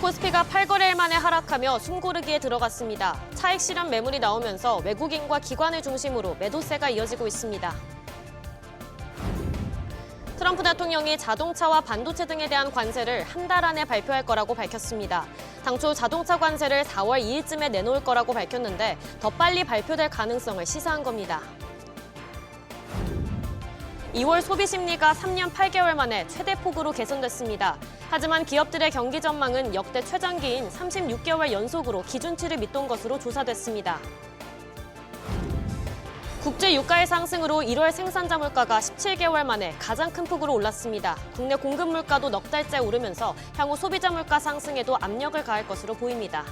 코스피가 8거래일 만에 하락하며 숨고르기에 들어갔습니다. 차익 실현 매물이 나오면서 외국인과 기관을 중심으로 매도세가 이어지고 있습니다. 트럼프 대통령이 자동차와 반도체 등에 대한 관세를 한 달 안에 발표할 거라고 밝혔습니다. 당초 자동차 관세를 4월 2일쯤에 내놓을 거라고 밝혔는데 더 빨리 발표될 가능성을 시사한 겁니다. 2월 소비 심리가 3년 8개월 만에 최대 폭으로 개선됐습니다. 하지만 기업들의 경기 전망은 역대 최장기인 36개월 연속으로 기준치를 밑돈 것으로 조사됐습니다. 국제 유가의 상승으로 1월 생산자 물가가 17개월 만에 가장 큰 폭으로 올랐습니다. 국내 공급 물가도 넉 달째 오르면서 향후 소비자 물가 상승에도 압력을 가할 것으로 보입니다.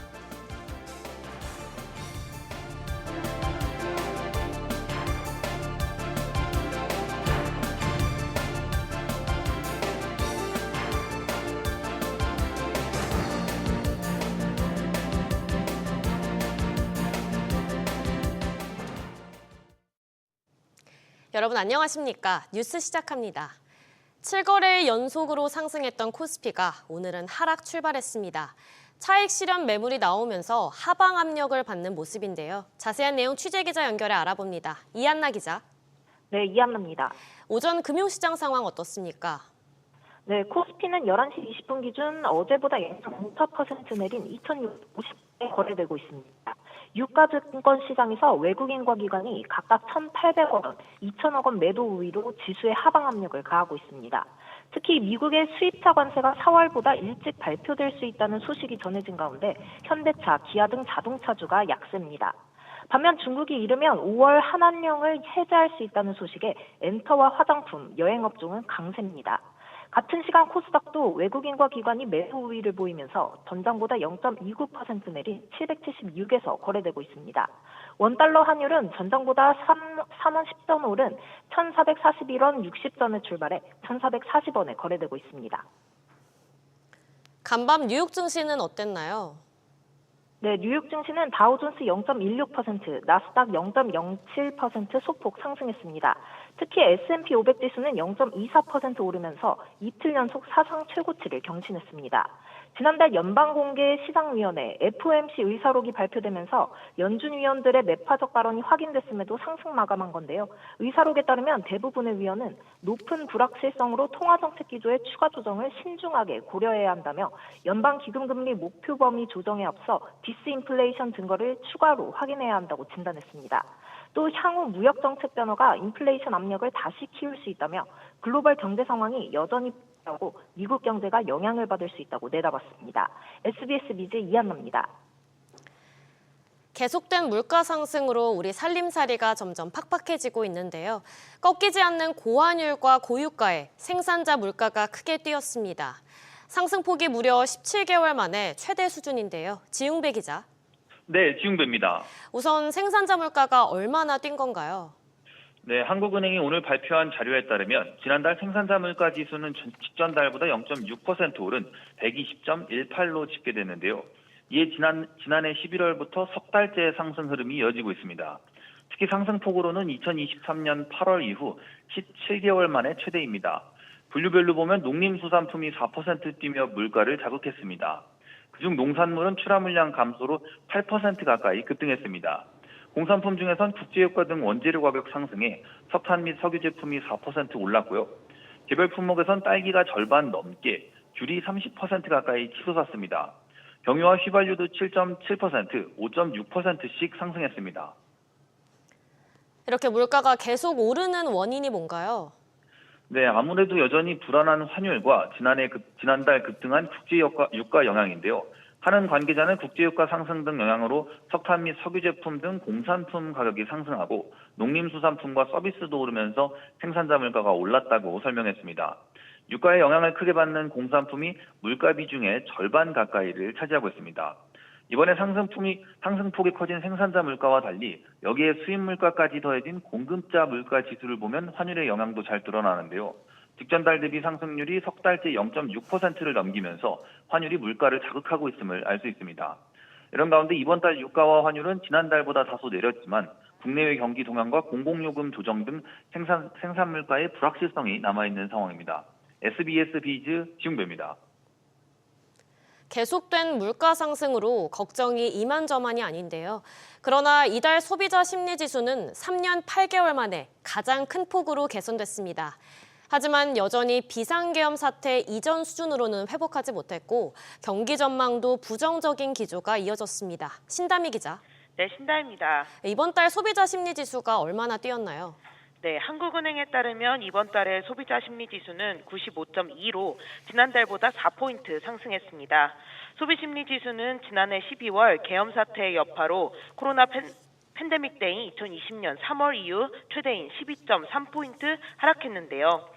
여러분 안녕하십니까? 뉴스 시작합니다. 7거래일 연속으로 상승했던 코스피가 오늘은 하락 출발했습니다. 차익 실현 매물이 나오면서 하방 압력을 받는 모습인데요. 자세한 내용 취재기자 연결해 알아봅니다. 이한나 기자. 네, 이한나입니다. 오전 금융시장 상황 어떻습니까? 네, 코스피는 11시 20분 기준 어제보다 0.04% 내린 2,650에 거래되고 있습니다. 유가증권 시장에서 외국인과 기관이 각각 1,800억 원, 2,000억 원 매도 우위로 지수에 하방 압력을 가하고 있습니다. 특히 미국의 수입차 관세가 4월보다 일찍 발표될 수 있다는 소식이 전해진 가운데 현대차, 기아 등 자동차주가 약세입니다. 반면 중국이 이르면 5월 한한령을 해제할 수 있다는 소식에 엔터와 화장품, 여행업종은 강세입니다. 같은 시간 코스닥도 외국인과 기관이 매도 우위를 보이면서 전장보다 0.29% 내린 776에서 거래되고 있습니다. 원달러 환율은 전장보다 3원 10전 오른 1,441원 60전에 출발해 1,440원에 거래되고 있습니다. 간밤 뉴욕 증시는 어땠나요? 네, 뉴욕 증시는 다우존스 0.16%, 나스닥 0.07% 소폭 상승했습니다. 특히 S&P 500 지수는 0.24% 오르면서 이틀 연속 사상 최고치를 경신했습니다. 지난달 연방공개시장위원회 FOMC 의사록이 발표되면서 연준 위원들의 매파적 발언이 확인됐음에도 상승 마감한 건데요. 의사록에 따르면 대부분의 위원은 높은 불확실성으로 통화정책 기조의 추가 조정을 신중하게 고려해야 한다며 연방기금금리 목표 범위 조정에 앞서 디스인플레이션 증거를 추가로 확인해야 한다고 진단했습니다. 또 향후 무역정책 변화가 인플레이션 압력을 다시 키울 수 있다며 글로벌 경제 상황이 여전히 하고 미국 경제가 영향을 받을 수 있다고 내다봤습니다. SBS 미즈 이한나입니다. 계속된 물가 상승으로 우리 살림살이가 점점 팍팍해지고 있는데요. 꺾이지 않는 고환율과 고유가에 생산자 물가가 크게 뛰었습니다. 상승폭이 무려 17개월 만에 최대 수준인데요. 지웅배 기자. 네, 지웅배입니다. 우선 생산자 물가가 얼마나 뛴 건가요? 네, 한국은행이 오늘 발표한 자료에 따르면 지난달 생산자 물가 지수는 직전 달보다 0.6% 오른 120.18로 집계됐는데요. 이에 지난해 11월부터 석 달째 상승 흐름이 이어지고 있습니다. 특히 상승폭으로는 2023년 8월 이후 17개월 만에 최대입니다. 분류별로 보면 농림수산품이 4% 뛰며 물가를 자극했습니다. 그중 농산물은 출하물량 감소로 8% 가까이 급등했습니다. 공산품 중에선 국제유가 등 원재료 가격 상승에 석탄 및 석유 제품이 4% 올랐고요. 개별 품목에선 딸기가 절반 넘게, 귤이 30% 가까이 치솟았습니다. 경유와 휘발유도 7.7%, 5.6%씩 상승했습니다. 이렇게 물가가 계속 오르는 원인이 뭔가요? 네, 아무래도 여전히 불안한 환율과 지난달 급등한 국제유가 영향인데요. 하는 관계자는 국제유가 상승 등 영향으로 석탄 및 석유 제품 등 공산품 가격이 상승하고 농림수산품과 서비스도 오르면서 생산자 물가가 올랐다고 설명했습니다. 유가에 영향을 크게 받는 공산품이 물가 비중의 절반 가까이를 차지하고 있습니다. 이번에 상승폭이 커진 생산자 물가와 달리 여기에 수입 물가까지 더해진 공급자 물가 지수를 보면 환율의 영향도 잘 드러나는데요. 직전 달 대비 상승률이 석 달째 0.6%를 넘기면서 환율이 물가를 자극하고 있음을 알 수 있습니다. 이런 가운데 이번 달 유가와 환율은 지난달보다 다소 내렸지만 국내외 경기 동향과 공공요금 조정 등 생산 물가의 불확실성이 남아있는 상황입니다. SBS 비즈 지웅배입니다. 계속된 물가 상승으로 걱정이 이만저만이 아닌데요. 그러나 이달 소비자 심리지수는 3년 8개월 만에 가장 큰 폭으로 개선됐습니다. 하지만 여전히 비상계엄 사태 이전 수준으로는 회복하지 못했고 경기 전망도 부정적인 기조가 이어졌습니다. 신다미 기자. 네, 신다입니다. 이번 달 소비자 심리지수가 얼마나 뛰었나요? 네, 한국은행에 따르면 이번 달의 소비자 심리지수는 95.2로 지난달보다 4포인트 상승했습니다. 소비심리지수는 지난해 12월 계엄 사태의 여파로 코로나 팬데믹 때인 2020년 3월 이후 최대인 12.3포인트 하락했는데요.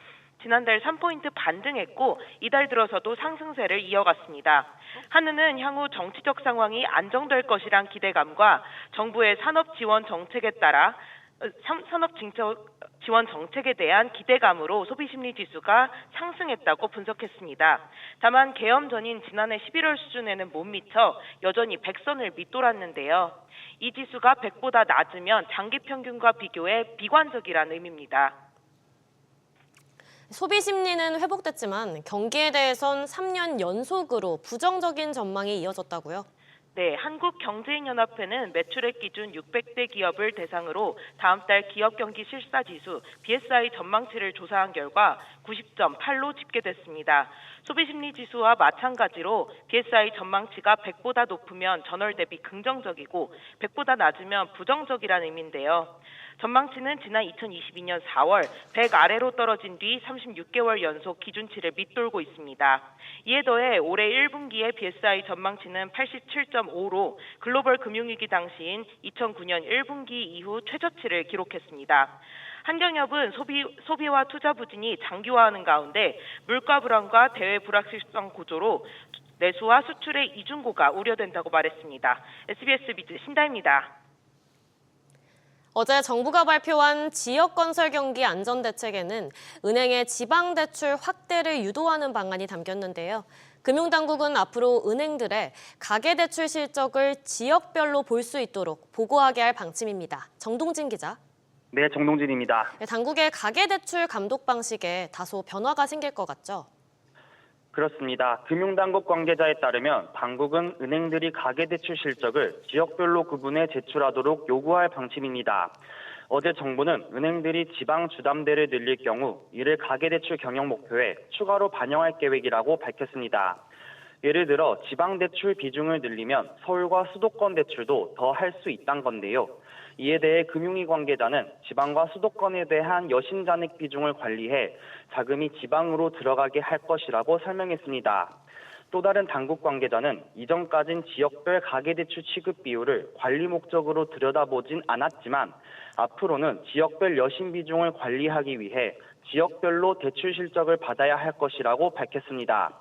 지난달 3포인트 반등했고 이달 들어서도 상승세를 이어갔습니다. 한은은 향후 정치적 상황이 안정될 것이란 기대감과 정부의 산업 지원 정책에 대한 기대감으로 소비심리지수가 상승했다고 분석했습니다. 다만 계엄 전인 지난해 11월 수준에는 못 미쳐 여전히 100선을 밑돌았는데요. 이 지수가 100보다 낮으면 장기 평균과 비교해 비관적이라는 의미입니다. 소비 심리는 회복됐지만 경기에 대해선 3년 연속으로 부정적인 전망이 이어졌다고요? 네, 한국경제인연합회는 매출액 기준 600대 기업을 대상으로 다음 달 기업 경기 실사 지수 BSI 전망치를 조사한 결과 90.8로 집계됐습니다. 소비심리 지수와 마찬가지로 BSI 전망치가 100보다 높으면 전월 대비 긍정적이고 100보다 낮으면 부정적이라는 의미인데요. 전망치는 지난 2022년 4월 100 아래로 떨어진 뒤 36개월 연속 기준치를 밑돌고 있습니다. 이에 더해 올해 1분기의 BSI 전망치는 87.5로 글로벌 금융위기 당시인 2009년 1분기 이후 최저치를 기록했습니다. 한경협은 소비와 투자 부진이 장기화하는 가운데 물가 불안과 대외 불확실성 구조로 내수와 수출의 이중고가 우려된다고 말했습니다. SBS 비즈 신다입니다. 어제 정부가 발표한 지역건설 경기 안전대책에는 은행의 지방대출 확대를 유도하는 방안이 담겼는데요. 금융당국은 앞으로 은행들의 가계대출 실적을 지역별로 볼 수 있도록 보고하게 할 방침입니다. 정동진 기자. 네, 정동진입니다. 당국의 가계대출 감독 방식에 다소 변화가 생길 것 같죠? 그렇습니다. 금융당국 관계자에 따르면 당국은 은행들이 가계대출 실적을 지역별로 구분해 제출하도록 요구할 방침입니다. 어제 정부는 은행들이 지방 주담대를 늘릴 경우 이를 가계대출 경영 목표에 추가로 반영할 계획이라고 밝혔습니다. 예를 들어 지방대출 비중을 늘리면 서울과 수도권 대출도 더 할 수 있다는 건데요. 이에 대해 금융위 관계자는 지방과 수도권에 대한 여신잔액 비중을 관리해 자금이 지방으로 들어가게 할 것이라고 설명했습니다. 또 다른 당국 관계자는 이전까진 지역별 가계대출 취급 비율을 관리 목적으로 들여다보진 않았지만 앞으로는 지역별 여신 비중을 관리하기 위해 지역별로 대출 실적을 받아야 할 것이라고 밝혔습니다.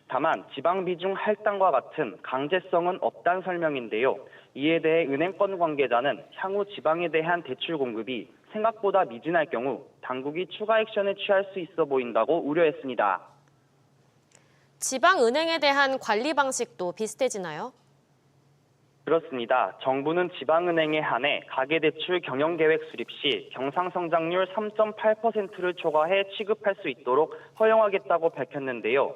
다만 지방 비중 할당과 같은 강제성은 없다는 설명인데요. 이에 대해 은행권 관계자는 향후 지방에 대한 대출 공급이 생각보다 미진할 경우 당국이 추가 액션을 취할 수 있어 보인다고 우려했습니다. 지방은행에 대한 관리 방식도 비슷해지나요? 그렇습니다. 정부는 지방은행에 한해 가계대출 경영계획 수립 시 경상성장률 3.8%를 초과해 취급할 수 있도록 허용하겠다고 밝혔는데요.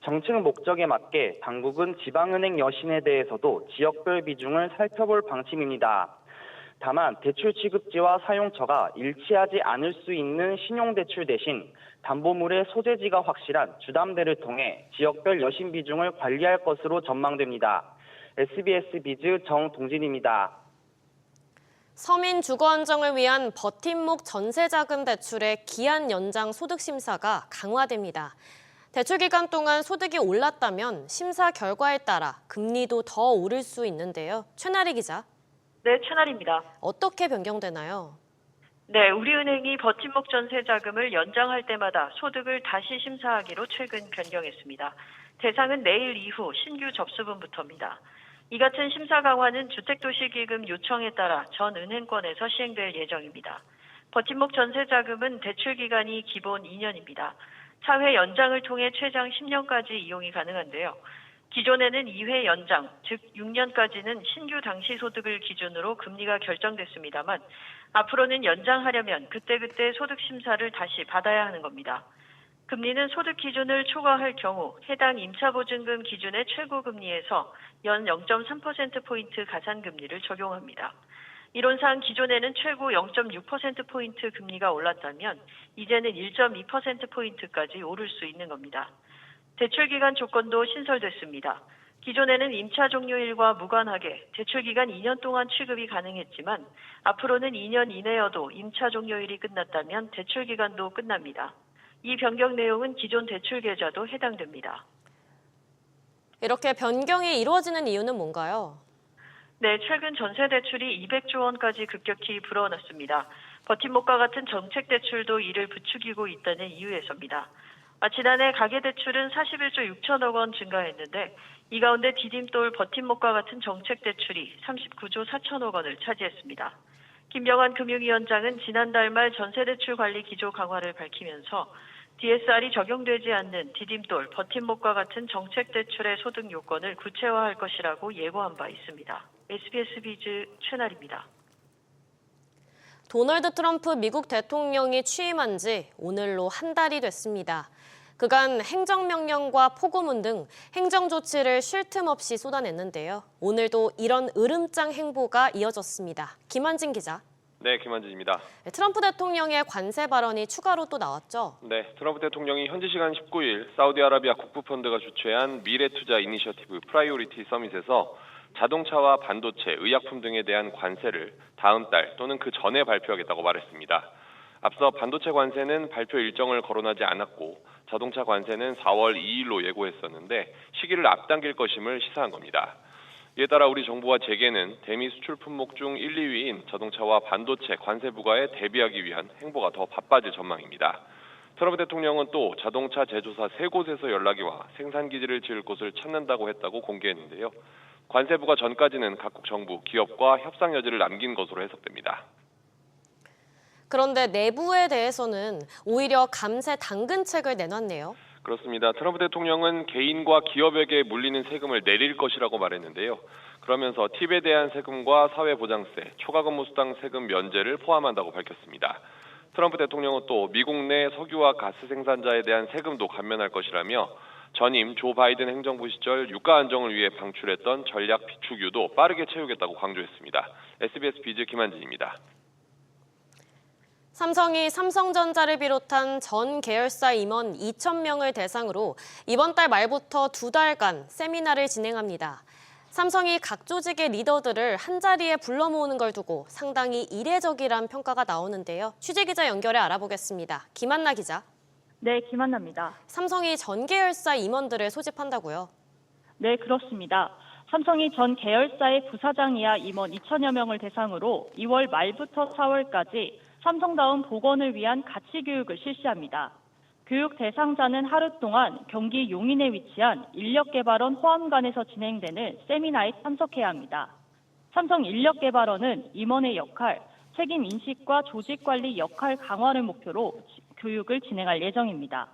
정책 목적에 맞게 당국은 지방은행 여신에 대해서도 지역별 비중을 살펴볼 방침입니다. 다만 대출 취급지와 사용처가 일치하지 않을 수 있는 신용대출 대신 담보물의 소재지가 확실한 주담대를 통해 지역별 여신 비중을 관리할 것으로 전망됩니다. SBS 비즈 정동진입니다. 서민 주거 안정을 위한 버팀목 전세자금 대출의 기한 연장 소득 심사가 강화됩니다. 대출 기간 동안 소득이 올랐다면 심사 결과에 따라 금리도 더 오를 수 있는데요. 최나리 기자. 네, 최나리입니다. 어떻게 변경되나요? 네, 우리은행이 버팀목 전세 자금을 연장할 때마다 소득을 다시 심사하기로 최근 변경했습니다. 대상은 내일 이후 신규 접수분부터입니다. 이 같은 심사 강화는 주택도시기금 요청에 따라 전 은행권에서 시행될 예정입니다. 버팀목 전세 자금은 대출 기간이 기본 2년입니다. 차회 연장을 통해 최장 10년까지 이용이 가능한데요. 기존에는 2회 연장, 즉 6년까지는 신규 당시 소득을 기준으로 금리가 결정됐습니다만 앞으로는 연장하려면 그때그때 소득 심사를 다시 받아야 하는 겁니다. 금리는 소득 기준을 초과할 경우 해당 임차보증금 기준의 최고금리에서 연 0.3%포인트 가산금리를 적용합니다. 이론상 기존에는 최고 0.6%포인트 금리가 올랐다면 이제는 1.2%포인트까지 오를 수 있는 겁니다. 대출기간 조건도 신설됐습니다. 기존에는 임차 종료일과 무관하게 대출기간 2년 동안 취급이 가능했지만 앞으로는 2년 이내여도 임차 종료일이 끝났다면 대출기간도 끝납니다. 이 변경 내용은 기존 대출 계좌도 해당됩니다. 이렇게 변경이 이루어지는 이유는 뭔가요? 네, 최근 전세 대출이 200조 원까지 급격히 불어났습니다. 버팀목과 같은 정책 대출도 이를 부추기고 있다는 이유에서입니다. 지난해 가계대출은 41조 6천억 원 증가했는데 이 가운데 디딤돌 버팀목과 같은 정책 대출이 39조 4천억 원을 차지했습니다. 김병환 금융위원장은 지난달 말 전세대출 관리 기조 강화를 밝히면서 DSR이 적용되지 않는 디딤돌 버팀목과 같은 정책 대출의 소득 요건을 구체화할 것이라고 예고한 바 있습니다. SBS 비즈 최나리입니다. 도널드 트럼프 미국 대통령이 취임한 지 오늘로 한 달이 됐습니다. 그간 행정명령과 포고문 등 행정조치를 쉴 틈 없이 쏟아냈는데요. 오늘도 이런 으름장 행보가 이어졌습니다. 김한진 기자. 네, 김한진입니다. 트럼프 대통령의 관세 발언이 추가로 또 나왔죠? 네, 트럼프 대통령이 현지 시간 19일 사우디아라비아 국부펀드가 주최한 미래투자 이니셔티브 프라이오리티 서밋에서 자동차와 반도체, 의약품 등에 대한 관세를 다음 달 또는 그 전에 발표하겠다고 말했습니다. 앞서 반도체 관세는 발표 일정을 거론하지 않았고 자동차 관세는 4월 2일로 예고했었는데 시기를 앞당길 것임을 시사한 겁니다. 이에 따라 우리 정부와 재계는 대미 수출 품목 중 1, 2위인 자동차와 반도체 관세 부과에 대비하기 위한 행보가 더 바빠질 전망입니다. 트럼프 대통령은 또 자동차 제조사 3곳에서 연락이 와 생산 기지를 지을 곳을 찾는다고 했다고 공개했는데요. 관세 부과 전까지는 각국 정부, 기업과 협상 여지를 남긴 것으로 해석됩니다. 그런데 내부에 대해서는 오히려 감세 당근책을 내놨네요. 그렇습니다. 트럼프 대통령은 개인과 기업에게 물리는 세금을 내릴 것이라고 말했는데요. 그러면서 팁에 대한 세금과 사회보장세, 초과근무 수당 세금 면제를 포함한다고 밝혔습니다. 트럼프 대통령은 또 미국 내 석유와 가스 생산자에 대한 세금도 감면할 것이라며 전임 조 바이든 행정부 시절 유가 안정을 위해 방출했던 전략 비축유도 빠르게 채우겠다고 강조했습니다. SBS 비즈 김한진입니다. 삼성이 삼성전자를 비롯한 전 계열사 임원 2,000명을 대상으로 이번 달 말부터 2달간 세미나를 진행합니다. 삼성이 각 조직의 리더들을 한자리에 불러 모으는 걸 두고 상당히 이례적이란 평가가 나오는데요. 취재기자 연결해 알아보겠습니다. 김한나 기자. 네, 김한나입니다. 삼성이 전 계열사 임원들을 소집한다고요? 네, 그렇습니다. 삼성이 전 계열사의 부사장 이하 임원 2천여 명을 대상으로 2월 말부터 4월까지 삼성다운 복원을 위한 가치교육을 실시합니다. 교육 대상자는 하루 동안 경기 용인에 위치한 인력개발원 호암관에서 진행되는 세미나에 참석해야 합니다. 삼성 인력개발원은 임원의 역할, 책임 인식과 조직관리 역할 강화를 목표로 교육을 진행할 예정입니다.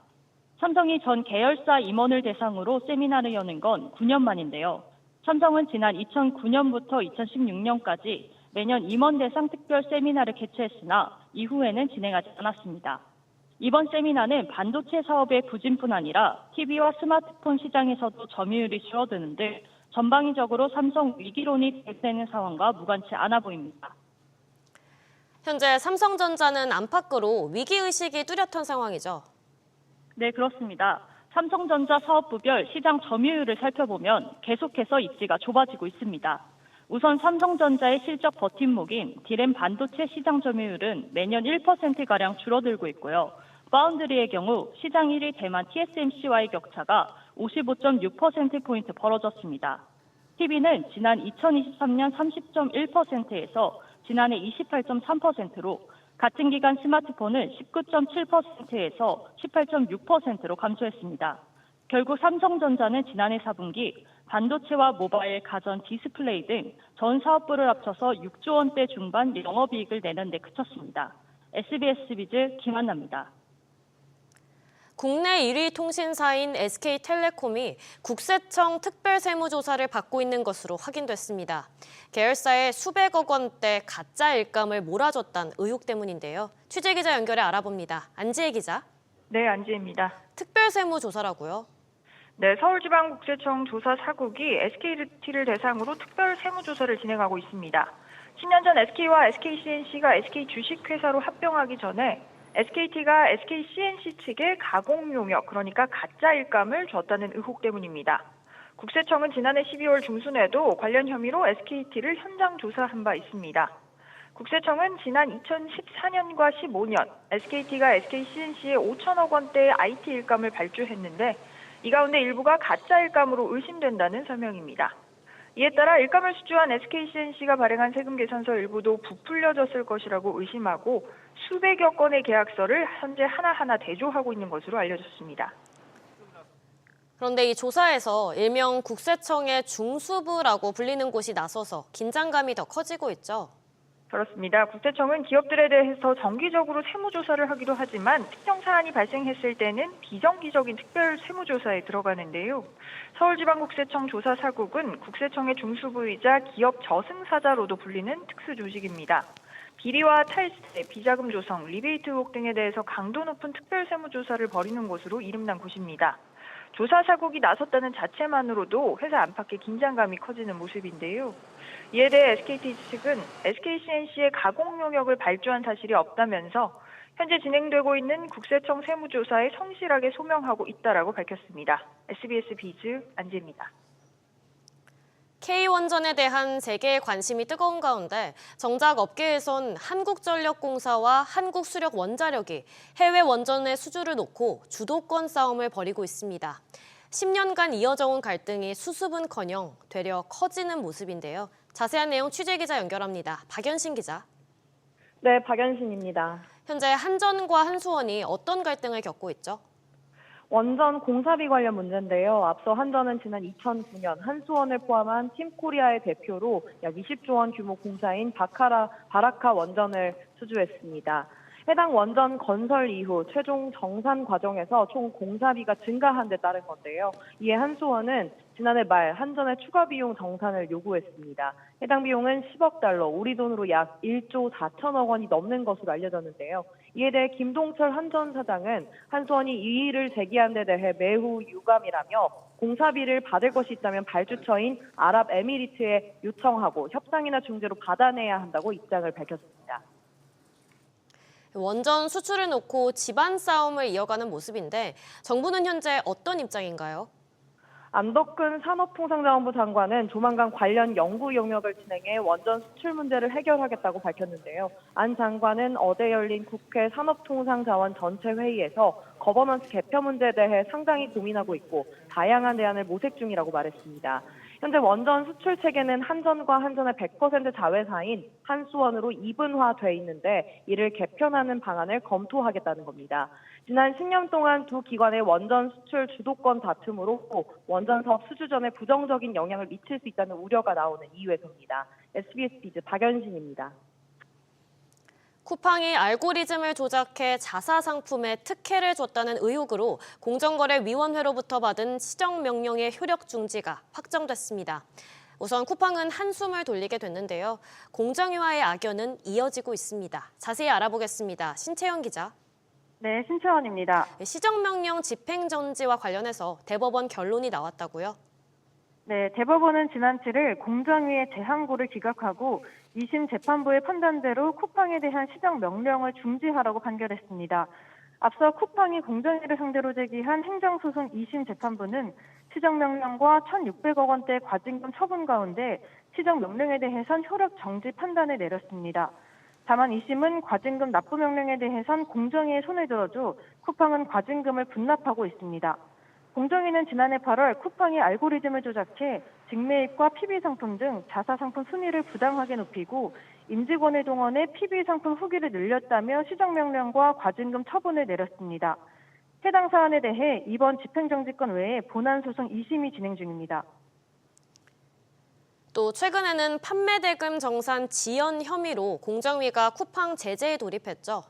삼성이 전 계열사 임원을 대상으로 세미나를 여는 건 9년 만인데요. 삼성은 지난 2009년부터 2016년까지 매년 임원 대상 특별 세미나를 개최했으나 이후에는 진행하지 않았습니다. 이번 세미나는 반도체 사업의 부진뿐 아니라 TV와 스마트폰 시장에서도 점유율이 줄어드는 등 전방위적으로 삼성 위기론이 대세되는 상황과 무관치 않아 보입니다. 현재 삼성전자는 안팎으로 위기의식이 뚜렷한 상황이죠? 네, 그렇습니다. 삼성전자 사업부별 시장 점유율을 살펴보면 계속해서 입지가 좁아지고 있습니다. 우선 삼성전자의 실적 버팀목인 디램 반도체 시장 점유율은 매년 1%가량 줄어들고 있고요. 파운드리의 경우 시장 1위 대만 TSMC와의 격차가 55.6%포인트 벌어졌습니다. TV는 지난 2023년 30.1%에서 지난해 28.3%로 같은 기간 스마트폰은 19.7%에서 18.6%로 감소했습니다. 결국 삼성전자는 지난해 4분기 반도체와 모바일, 가전, 디스플레이 등 전 사업부를 합쳐서 6조 원대 중반 영업이익을 내는 데 그쳤습니다. SBS 비즈 김한나입니다. 국내 1위 통신사인 SK텔레콤이 국세청 특별세무조사를 받고 있는 것으로 확인됐습니다. 계열사에 수백억 원대 가짜 일감을 몰아줬다는 의혹 때문인데요. 취재기자 연결해 알아봅니다. 안지혜 기자. 네, 안지혜입니다. 특별세무조사라고요? 네, 서울지방국세청 조사 4국이 SKT를 대상으로 특별 세무조사를 진행하고 있습니다. 10년 전 SK와 SKCNC가 SK 주식회사로 합병하기 전에 SKT가 SKCNC 측에 가공용역, 그러니까 가짜 일감을 줬다는 의혹 때문입니다. 국세청은 지난해 12월 중순에도 관련 혐의로 SKT를 현장 조사한 바 있습니다. 국세청은 지난 2014년과 15년 SKT가 SKCNC에 5천억 원대의 IT 일감을 발주했는데 이 가운데 일부가 가짜 일감으로 의심된다는 설명입니다. 이에 따라 일감을 수주한 SKCNC가 발행한 세금 계산서 일부도 부풀려졌을 것이라고 의심하고 수백여 건의 계약서를 현재 하나하나 대조하고 있는 것으로 알려졌습니다. 그런데 이 조사에서 일명 국세청의 중수부라고 불리는 곳이 나서서 긴장감이 더 커지고 있죠. 그렇습니다. 국세청은 기업들에 대해서 정기적으로 세무조사를 하기도 하지만 특정 사안이 발생했을 때는 비정기적인 특별 세무조사에 들어가는데요. 서울지방국세청 조사 4국은 국세청의 중수부이자 기업 저승사자로도 불리는 특수조직입니다. 비리와 탈세, 비자금 조성, 리베이트 의혹 등에 대해서 강도 높은 특별 세무조사를 벌이는 곳으로 이름난 곳입니다. 조사 4국이 나섰다는 자체만으로도 회사 안팎의 긴장감이 커지는 모습인데요. 이에 대해 SKT 측은 SKCNC의 가공 용역을 발주한 사실이 없다면서 현재 진행되고 있는 국세청 세무조사에 성실하게 소명하고 있다라고 밝혔습니다. SBS 비즈 안지혜입니다. K원전에 대한 세계의 관심이 뜨거운 가운데 정작 업계에선 한국전력공사와 한국수력원자력이 해외 원전의 수주를 놓고 주도권 싸움을 벌이고 있습니다. 10년간 이어져 온 갈등이 수습은커녕 되려 커지는 모습인데요. 자세한 내용 취재기자 연결합니다. 박연신 기자. 네, 박연신입니다. 현재 한전과 한수원이 어떤 갈등을 겪고 있죠? 원전 공사비 관련 문제인데요. 앞서 한전은 지난 2009년 한수원을 포함한 팀코리아의 대표로 약 20조 원 규모 공사인 바라카 원전을 수주했습니다. 해당 원전 건설 이후 최종 정산 과정에서 총 공사비가 증가한 데 따른 건데요. 이에 한수원은 지난해 말 한전의 추가 비용 정산을 요구했습니다. 해당 비용은 10억 달러, 우리 돈으로 약 1조 4천억 원이 넘는 것으로 알려졌는데요. 이에 대해 김동철 한전 사장은 한수원이 이의를 제기한 데 대해 매우 유감이라며 공사비를 받을 것이 있다면 발주처인 아랍에미리트에 요청하고 협상이나 중재로 받아내야 한다고 입장을 밝혔습니다. 원전 수출을 놓고 집안 싸움을 이어가는 모습인데 정부는 현재 어떤 입장인가요? 안덕근 산업통상자원부 장관은 조만간 관련 연구 용역을 진행해 원전 수출 문제를 해결하겠다고 밝혔는데요. 안 장관은 어제 열린 국회 산업통상자원 전체 회의에서 거버넌스 개편 문제에 대해 상당히 고민하고 있고 다양한 대안을 모색 중이라고 말했습니다. 현재 원전 수출 체계는 한전과 한전의 100% 자회사인 한수원으로 이분화돼 있는데 이를 개편하는 방안을 검토하겠다는 겁니다. 지난 10년 동안 두 기관의 원전 수출 주도권 다툼으로 원전 사업 수주전에 부정적인 영향을 미칠 수 있다는 우려가 나오는 이유에서입니다. SBS 비즈 박연신입니다. 쿠팡이 알고리즘을 조작해 자사 상품에 특혜를 줬다는 의혹으로 공정거래위원회로부터 받은 시정명령의 효력 중지가 확정됐습니다. 우선 쿠팡은 한숨을 돌리게 됐는데요. 공정위와의 악연은 이어지고 있습니다. 자세히 알아보겠습니다. 신채연 기자. 네, 신채원입니다. 시정명령 집행정지와 관련해서 대법원 결론이 나왔다고요? 네, 대법원은 지난 7일 공정위의 재항고를 기각하고 2심 재판부의 판단대로 쿠팡에 대한 시정 명령을 중지하라고 판결했습니다. 앞서 쿠팡이 공정위를 상대로 제기한 행정소송 2심 재판부는 시정 명령과 1,600억 원대 과징금 처분 가운데 시정 명령에 대해선 효력 정지 판단을 내렸습니다. 다만 2심은 과징금 납부 명령에 대해선 공정위에 손을 들어줘 쿠팡은 과징금을 분납하고 있습니다. 공정위는 지난해 8월 쿠팡이 알고리즘을 조작해 직매입과 PB 상품 등 자사상품 순위를 부당하게 높이고 임직원을 동원해 PB 상품 후기를 늘렸다며 시정명령과 과징금 처분을 내렸습니다. 해당 사안에 대해 이번 집행정지건 외에 본안소송 2심이 진행 중입니다. 또 최근에는 판매 대금 정산 지연 혐의로 공정위가 쿠팡 제재에 돌입했죠.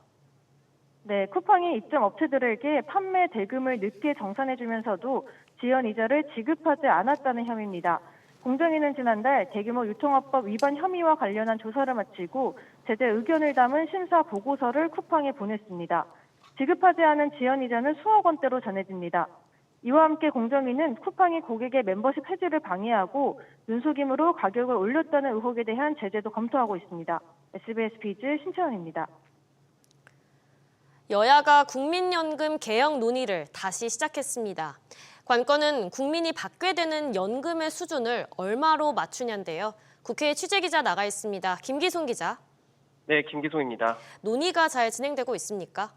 네, 쿠팡이 입점 업체들에게 판매 대금을 늦게 정산해주면서도 지연 이자를 지급하지 않았다는 혐의입니다. 공정위는 지난달 대규모 유통업법 위반 혐의와 관련한 조사를 마치고 제재 의견을 담은 심사 보고서를 쿠팡에 보냈습니다. 지급하지 않은 지연이자는 수억 원대로 전해집니다. 이와 함께 공정위는 쿠팡이 고객의 멤버십 해지를 방해하고 눈속임으로 가격을 올렸다는 의혹에 대한 제재도 검토하고 있습니다. SBS 비즈 신채원입니다. 여야가 국민연금 개혁 논의를 다시 시작했습니다. 관건은 국민이 받게 되는 연금의 수준을 얼마로 맞추냐인데요. 국회에 취재기자 나가 있습니다. 김기송 기자. 네, 김기송입니다. 논의가 잘 진행되고 있습니까?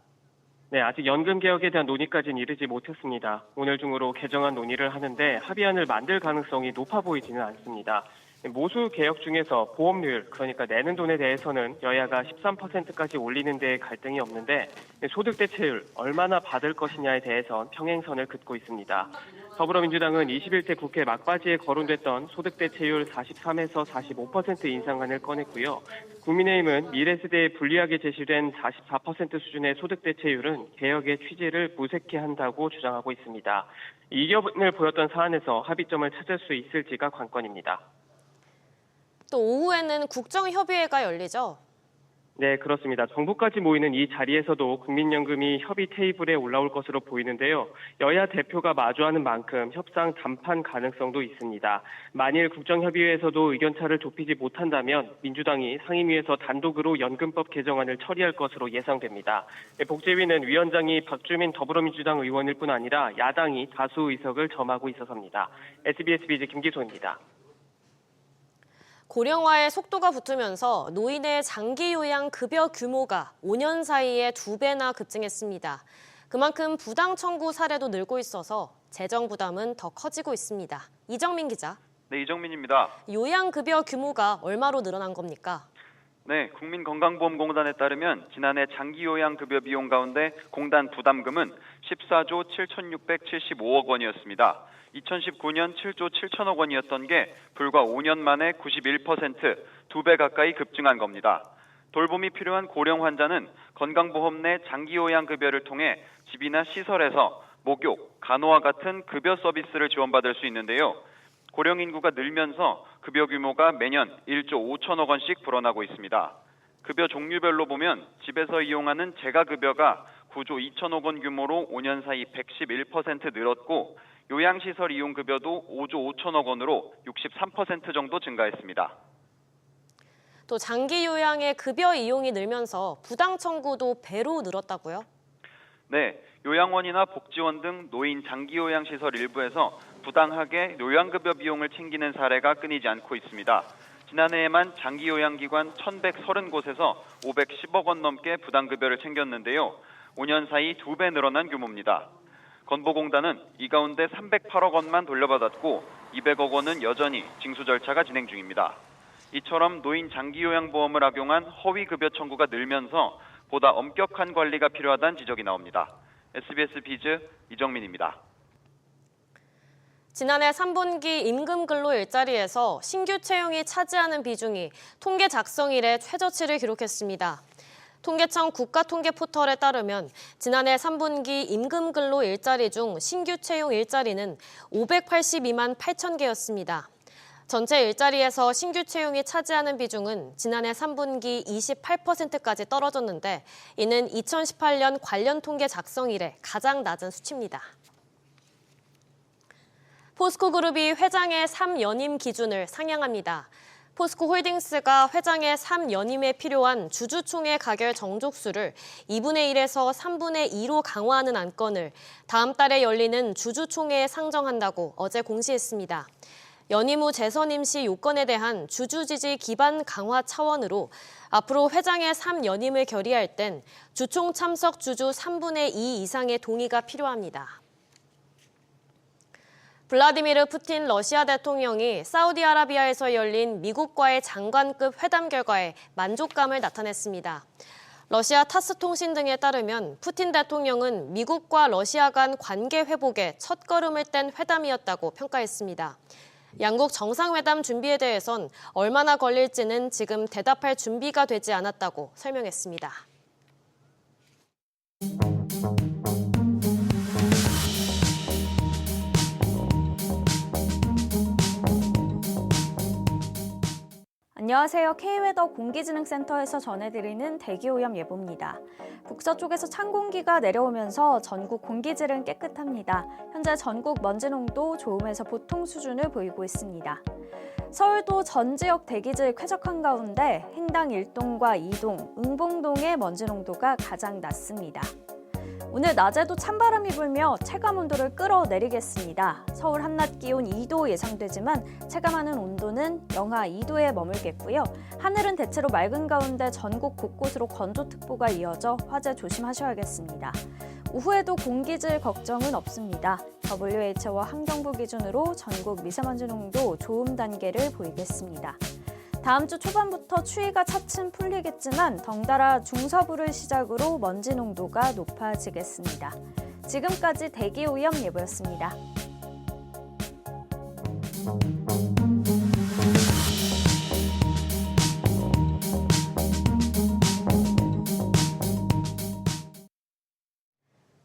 네, 아직 연금 개혁에 대한 논의까지는 이르지 못했습니다. 오늘 중으로 개정안 논의를 하는데 합의안을 만들 가능성이 높아 보이지는 않습니다. 모수 개혁 중에서 보험료율, 그러니까 내는 돈에 대해서는 여야가 13%까지 올리는 데 갈등이 없는데 소득 대체율 얼마나 받을 것이냐에 대해선 평행선을 긋고 있습니다. 더불어민주당은 21대 국회 막바지에 거론됐던 소득 대체율 43에서 45% 인상안을 꺼냈고요. 국민의힘은 미래 세대에 불리하게 제시된 44% 수준의 소득 대체율은 개혁의 취지를 무색해 한다고 주장하고 있습니다. 이견을 보였던 사안에서 합의점을 찾을 수 있을지가 관건입니다. 또 오후에는 국정협의회가 열리죠? 네, 그렇습니다. 정부까지 모이는 이 자리에서도 국민연금이 협의 테이블에 올라올 것으로 보이는데요. 여야 대표가 마주하는 만큼 협상 단판 가능성도 있습니다. 만일 국정협의회에서도 의견차를 좁히지 못한다면 민주당이 상임위에서 단독으로 연금법 개정안을 처리할 것으로 예상됩니다. 복지위는 위원장이 박주민 더불어민주당 의원일 뿐 아니라 야당이 다수 의석을 점하고 있어서입니다. SBS 비즈 김기소입니다. 고령화의 속도가 붙으면서 노인의 장기 요양 급여 규모가 5년 사이에 2배나 급증했습니다. 그만큼 부당 청구 사례도 늘고 있어서 재정 부담은 더 커지고 있습니다. 이정민 기자. 네, 이정민입니다. 요양급여 규모가 얼마로 늘어난 겁니까? 네, 국민건강보험공단에 따르면 지난해 장기요양급여 비용 가운데 공단 부담금은 14조 7,675억 원이었습니다. 2019년 7조 7천억 원이었던 게 불과 5년 만에 91%, 2배 가까이 급증한 겁니다. 돌봄이 필요한 고령 환자는 건강보험 내 장기요양급여를 통해 집이나 시설에서 목욕, 간호와 같은 급여 서비스를 지원받을 수 있는데요. 고령 인구가 늘면서 급여 규모가 매년 1조 5천억 원씩 불어나고 있습니다. 급여 종류별로 보면 집에서 이용하는 재가급여가 9조 2천억 원 규모로 5년 사이 111% 늘었고 요양시설 이용급여도 5조 5천억 원으로 63% 정도 증가했습니다. 또 장기 요양의 급여 이용이 늘면서 부당 청구도 배로 늘었다고요? 네, 요양원이나 복지원 등 노인 장기요양시설 일부에서 부당하게 요양급여 비용을 챙기는 사례가 끊이지 않고 있습니다. 지난해에만 장기요양기관 1,130곳에서 510억 원 넘게 부당급여를 챙겼는데요. 5년 사이 2배 늘어난 규모입니다. 건보공단은 이 가운데 308억 원만 돌려받았고 200억 원은 여전히 징수 절차가 진행 중입니다. 이처럼 노인 장기요양보험을 악용한 허위급여 청구가 늘면서 보다 엄격한 관리가 필요하다는 지적이 나옵니다. SBS 비즈 이정민입니다. 지난해 3분기 임금근로 일자리에서 신규 채용이 차지하는 비중이 통계 작성 이래 최저치를 기록했습니다. 통계청 국가통계포털에 따르면 지난해 3분기 임금근로 일자리 중 신규 채용 일자리는 582만 8천 개였습니다. 전체 일자리에서 신규 채용이 차지하는 비중은 지난해 3분기 28%까지 떨어졌는데 이는 2018년 관련 통계 작성 이래 가장 낮은 수치입니다. 포스코그룹이 회장의 3연임 기준을 상향합니다. 포스코홀딩스가 회장의 3연임에 필요한 주주총회 가결 정족수를 2분의 1에서 3분의 2로 강화하는 안건을 다음 달에 열리는 주주총회에 상정한다고 어제 공시했습니다. 연임 후 재선임 시 요건에 대한 주주 지지 기반 강화 차원으로 앞으로 회장의 3연임을 결의할 땐 주총 참석 주주 3분의 2 이상의 동의가 필요합니다. 블라디미르 푸틴 러시아 대통령이 사우디아라비아에서 열린 미국과의 장관급 회담 결과에 만족감을 나타냈습니다. 러시아 타스 통신 등에 따르면 푸틴 대통령은 미국과 러시아 간 관계 회복에 첫걸음을 뗀 회담이었다고 평가했습니다. 양국 정상회담 준비에 대해선 얼마나 걸릴지는 지금 대답할 준비가 되지 않았다고 설명했습니다. 안녕하세요. K웨더 공기지능센터에서 전해드리는 대기오염 예보입니다. 북서쪽에서 찬 공기가 내려오면서 전국 공기질은 깨끗합니다. 현재 전국 먼지 농도 좋음에서 보통 수준을 보이고 있습니다. 서울도 전 지역 대기질 쾌적한 가운데 행당 1동과 2동, 응봉동의 먼지 농도가 가장 낮습니다. 오늘 낮에도 찬바람이 불며 체감온도를 끌어내리겠습니다. 서울 한낮 기온 2도 예상되지만 체감하는 온도는 영하 2도에 머물겠고요. 하늘은 대체로 맑은 가운데 전국 곳곳으로 건조특보가 이어져 화재 조심하셔야겠습니다. 오후에도 공기질 걱정은 없습니다. WH와 환경부 기준으로 전국 미세먼지 농도 좋음 단계를 보이겠습니다. 다음 주 초반부터 추위가 차츰 풀리겠지만 덩달아 중서부를 시작으로 먼지 농도가 높아지겠습니다. 지금까지 대기오염 예보였습니다.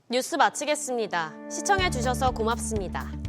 뉴스 마치겠습니다. 시청해주셔서 고맙습니다.